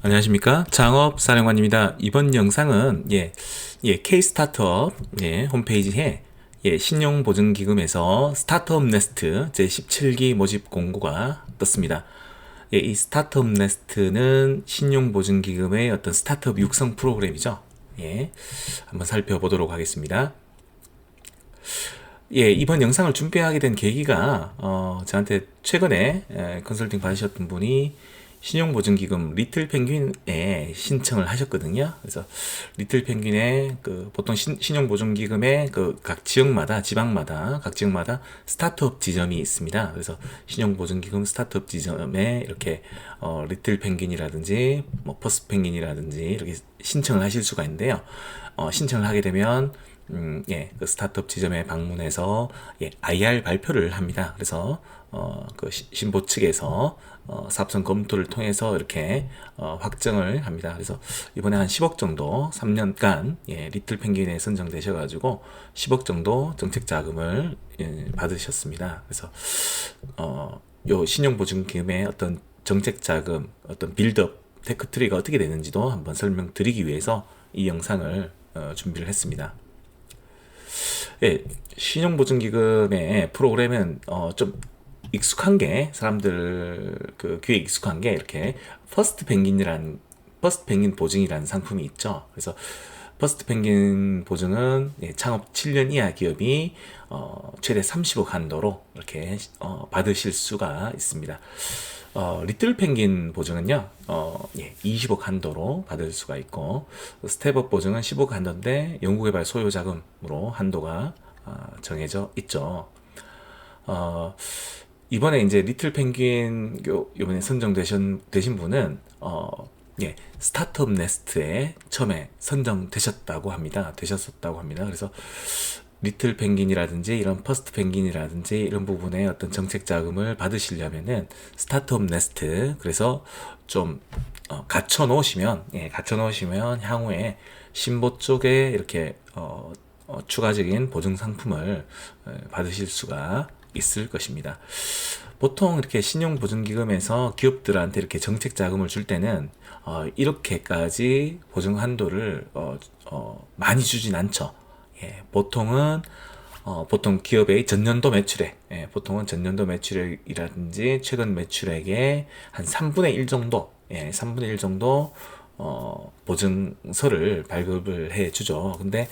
안녕하십니까? 창업사령관입니다. 이번 영상은 K-스타트업 홈페이지에 신용보증기금에서 스타트업 네스트 제17기 모집 공고가 떴습니다. 이 스타트업 네스트는 신용보증기금의 어떤 스타트업 육성 프로그램이죠. 한번 살펴보도록 하겠습니다. 이번 영상을 준비하게 된 계기가 저한테 최근에 컨설팅 받으셨던 분이 신용보증기금 리틀펭귄에 신청을 하셨거든요. 그래서 리틀펭귄에 보통 신용보증기금에 각 지역마다 지방마다 각 지역마다 스타트업 지점이 있습니다. 그래서 신용보증기금 스타트업 지점에 이렇게 리틀펭귄이라든지 뭐 퍼스펭귄이라든지 이렇게 신청을 하실 수가 있는데요. 신청을 하게 되면 그 스타트업 지점에 방문해서 IR 발표를 합니다. 그래서 그 신보 측에서 사업성 검토를 통해서 이렇게 확정을 합니다. 그래서 이번에 한 10억 정도 3년간 리틀 펭귄에 선정되셔가지고 10억 정도 정책 자금을 받으셨습니다. 그래서 요 신용보증기금의 어떤 정책 자금, 어떤 빌드업 테크트리가 어떻게 되는지도 한번 설명드리기 위해서 이 영상을 준비를 했습니다. 신용보증기금의 프로그램은 좀 익숙한 게 사람들 귀에 익숙한 게 이렇게 퍼스트 펭귄 보증이라는 상품이 있죠. 그래서 퍼스트 펭귄 보증은 창업 7년 이하 기업이 최대 30억 한도로 이렇게 받으실 수가 있습니다. 리틀 펭귄 보증은요, 20억 한도로 받을 수가 있고, 스텝업 보증은 10억 한도인데, 연구개발 소요자금으로 한도가 정해져 있죠. 이번에 이제 리틀 펭귄 이번에 선정되신 분은, 스타트업 네스트에 처음에 선정되셨다고 합니다. 그래서 리틀 펭귄이라든지 이런 퍼스트 펭귄이라든지 이런 부분에 어떤 정책 자금을 받으시려면은 스타트업 네스트 그래서 좀 갖춰 놓으시면 향후에 신보 쪽에 이렇게 추가적인 보증 상품을 받으실 수가 있을 것입니다. 보통 이렇게 신용보증기금에서 기업들한테 이렇게 정책 자금을 줄 때는 이렇게까지 보증 한도를 많이 주진 않죠. 보통 기업의 전년도 매출액, 보통은 전년도 매출액이라든지 최근 매출액의 한 3분의 1 정도, 3분의 1 정도, 보증서를 발급을 해 주죠. 근데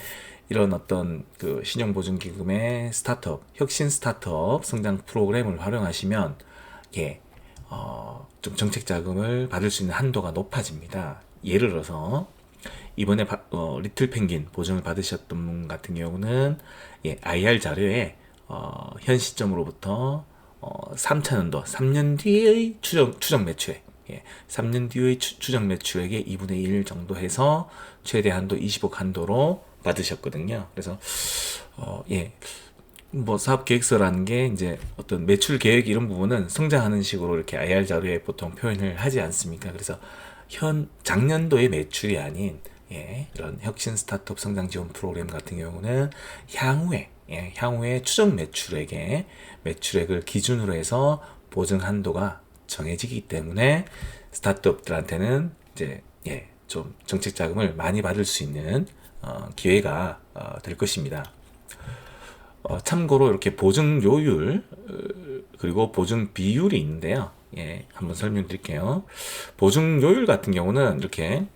이런 어떤 신용보증기금의 스타트업, 혁신 스타트업 성장 프로그램을 활용하시면, 좀 정책 자금을 받을 수 있는 한도가 높아집니다. 예를 들어서, 이번에 리틀 펭귄 보증을 받으셨던 분 같은 경우는 IR 자료에 현 시점으로부터 3차년도 3년 뒤의 추정 매출액 3년 뒤의 추정 매출액의 2분의 1 정도 해서 최대 한도 20억 한도로 받으셨거든요. 그래서 뭐 사업 계획서라는 게 이제 어떤 매출 계획 이런 부분은 성장하는 식으로 이렇게 IR 자료에 보통 표현을 하지 않습니까? 그래서 작년도의 매출이 아닌 이런 혁신 스타트업 성장 지원 프로그램 같은 경우는 향후에 추정 매출액을 기준으로 해서 보증 한도가 정해지기 때문에 스타트업들한테는 이제 좀 정책 자금을 많이 받을 수 있는 기회가 될 것입니다. 참고로 이렇게 보증 요율 그리고 보증 비율이 있는데요. 한번 설명드릴게요. 보증 요율 같은 경우는 이렇게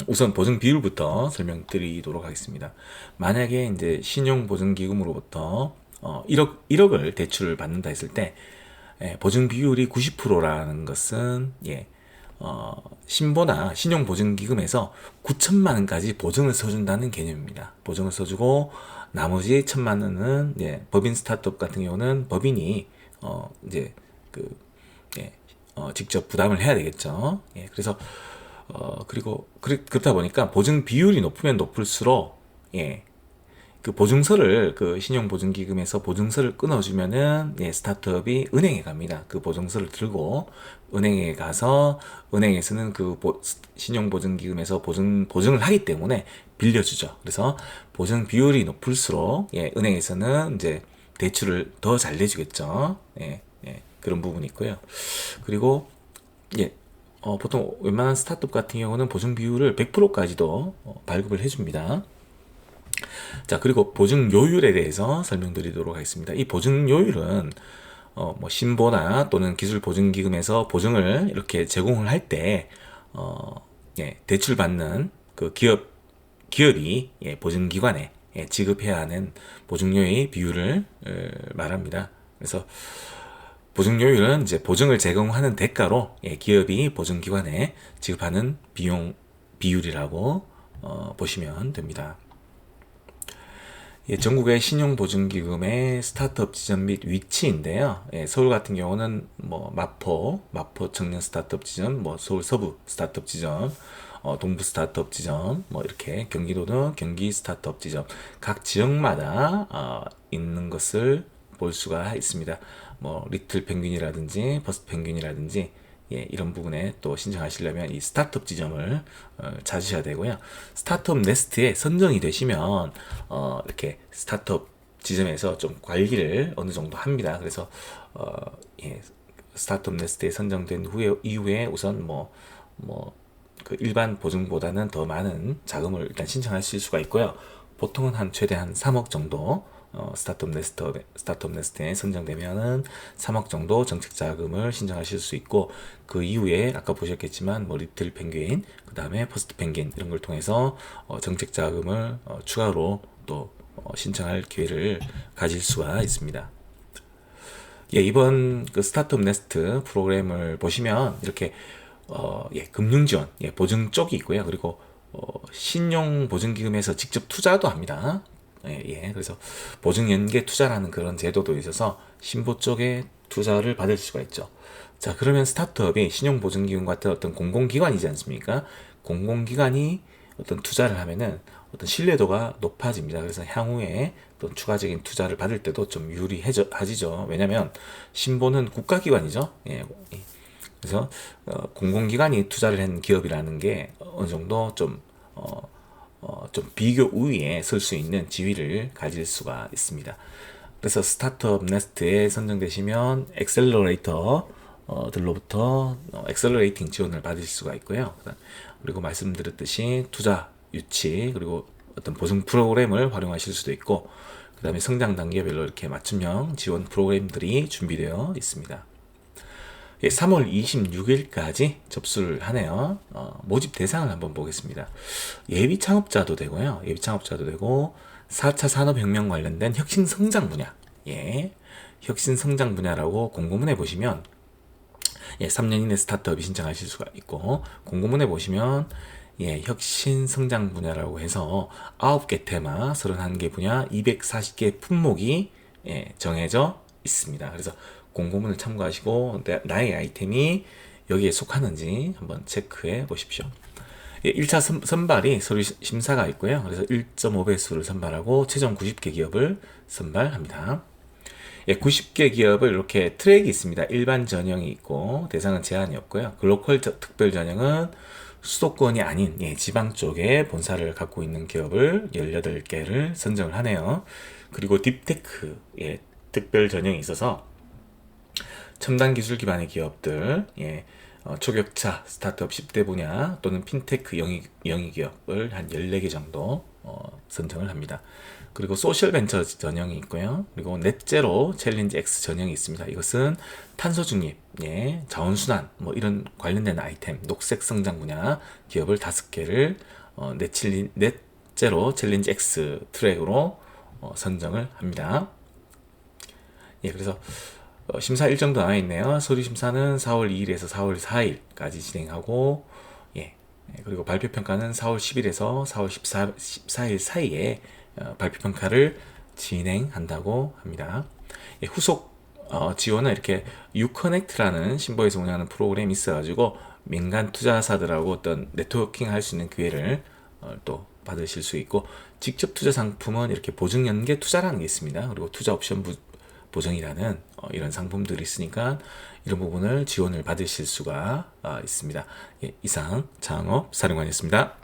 우선 보증 비율부터 설명드리도록 하겠습니다. 만약에 이제 신용보증기금으로부터 1억을 대출을 받는다 했을 때 보증 비율이 90%라는 것은 신보나 신용보증기금에서 9천만 원까지 보증을 써준다는 개념입니다. 보증을 써주고 나머지 1천만 원은 법인 스타트업 같은 경우는 법인이 이제 직접 부담을 해야 되겠죠. 그래서 그렇다 보니까 보증 비율이 높으면 높을수록 그 보증서를 신용보증기금에서 보증서를 끊어주면은 스타트업이 은행에 갑니다. 그 보증서를 들고 은행에 가서 은행에서는 신용보증기금에서 보증을 하기 때문에 빌려주죠. 그래서 보증 비율이 높을수록 은행에서는 이제 대출을 더 잘 내주겠죠. 그런 부분이 있고요. 그리고 보통 웬만한 스타트업 같은 경우는 보증 비율을 100%까지도 발급을 해줍니다. 자, 그리고 보증요율에 대해서 설명드리도록 하겠습니다. 이 보증요율은 뭐 신보나 또는 기술보증기금에서 보증을 이렇게 제공을 할 때, 예, 대출받는 그 기업이 예, 보증기관에 예, 지급해야 하는 보증료의 비율을 말합니다. 그래서 보증료율은 이제 보증을 제공하는 대가로 예, 기업이 보증기관에 지급하는 비용 비율이라고 보시면 됩니다. 예, 전국의 신용보증기금의 스타트업 지점 및 위치인데요. 예, 서울 같은 경우는 뭐 마포 청년 스타트업 지점, 뭐 서울 서부 스타트업 지점, 동부 스타트업 지점, 뭐 이렇게 경기도는 경기 스타트업 지점, 각 지역마다 있는 것을 볼 수가 있습니다. 뭐 리틀 펭귄이라든지 버스트 펭귄이라든지 예, 이런 부분에 또 신청하시려면 이 스타트업 지점을 찾으셔야 되고요. 스타트업 네스트에 선정이 되시면 이렇게 스타트업 지점에서 좀 관리를 어느 정도 합니다. 그래서 예, 스타트업 네스트에 선정된 이후에 우선 그 일반 보증보다는 더 많은 자금을 일단 신청하실 수가 있고요. 보통은 최대 한 3억 정도 스타트업 네스트에 선정되면은 3억 정도 정책 자금을 신청하실 수 있고, 그 이후에 아까 보셨겠지만 뭐 리틀 펭귄, 그 다음에 퍼스트 펭귄 이런 걸 통해서 정책 자금을 추가로 또 신청할 기회를 가질 수가 있습니다. 예, 이번 그 스타트업 네스트 프로그램을 보시면 이렇게 예, 금융 지원, 예, 보증 쪽이 있고요. 그리고 신용 보증기금에서 직접 투자도 합니다. 예, 예, 그래서 보증 연계 투자라는 그런 제도도 있어서 신보 쪽에 투자를 받을 수가 있죠. 자, 그러면 스타트업이 신용 보증기금 같은 어떤 공공기관이지 않습니까? 공공기관이 어떤 투자를 하면은 어떤 신뢰도가 높아집니다. 그래서 향후에 어떤 추가적인 투자를 받을 때도 좀 유리하지죠. 왜냐하면 신보는 국가기관이죠. 예, 그래서 공공기관이 투자를 한 기업이라는 게 어느 정도 좀 비교 우위에 설 수 있는 지위를 가질 수가 있습니다. 그래서 스타트업 네스트에 선정되시면 엑셀러레이터들로부터 엑셀러레이팅 지원을 받을 수가 있고요. 그리고 말씀드렸듯이 투자 유치 그리고 어떤 보증 프로그램을 활용하실 수도 있고, 그 다음에 성장 단계별로 이렇게 맞춤형 지원 프로그램들이 준비되어 있습니다. 예, 3월 26일까지 접수를 하네요. 모집 대상을 한번 보겠습니다. 예비 창업자도 되고요. 예비 창업자도 되고 4차 산업혁명 관련된 혁신성장 분야. 예, 혁신성장 분야라고 공고문에 보시면 예, 3년 이내 스타트업이 신청하실 수가 있고, 공고문에 보시면 예, 혁신성장 분야라고 해서 9개 테마, 31개 분야, 240개 품목이 예, 정해져 있습니다. 그래서 공고문을 참고하시고 나의 아이템이 여기에 속하는지 한번 체크해 보십시오. 예, 1차 선발이 서류 심사가 있고요. 그래서 1.5배수를 선발하고 최종 90개 기업을 선발합니다. 예, 90개 기업을 이렇게 트랙이 있습니다. 일반 전형이 있고 대상은 제한이 없고요. 글로컬 특별 전형은 수도권이 아닌 예, 지방 쪽에 본사를 갖고 있는 기업을 18개를 선정을 하네요. 그리고 딥테크 예, 특별 전형이 있어서 첨단 기술 기반의 기업들, 예, 초격차 스타트업 10대 분야 또는 핀테크 영위 기업을 한 14개 정도 선정을 합니다. 그리고 소셜 벤처 전형이 있고요. 그리고 넷제로 챌린지 X 전형이 있습니다. 이것은 탄소 중립, 예, 자원순환, 뭐 이런 관련된 아이템, 녹색 성장 분야 기업을 5개를 넷제로 챌린지 X 트랙으로 선정을 합니다. 예, 그래서 심사 일정도 나와 있네요. 서류 심사는 4월 2일에서 4월 4일까지 진행하고, 예, 그리고 발표 평가는 4월 10일에서 4월 14일 사이에 발표 평가를 진행한다고 합니다. 예, 후속 지원은 이렇게 유커넥트라는 신보에서 운영하는 프로그램이 있어가지고 민간 투자사들하고 어떤 네트워킹 할 수 있는 기회를 또 받으실 수 있고, 직접 투자 상품은 이렇게 보증 연계 투자라는 게 있습니다. 그리고 투자 옵션 보정이라는 이런 상품들이 있으니까 이런 부분을 지원을 받으실 수가 있습니다. 예, 이상 창업 사령관이었습니다.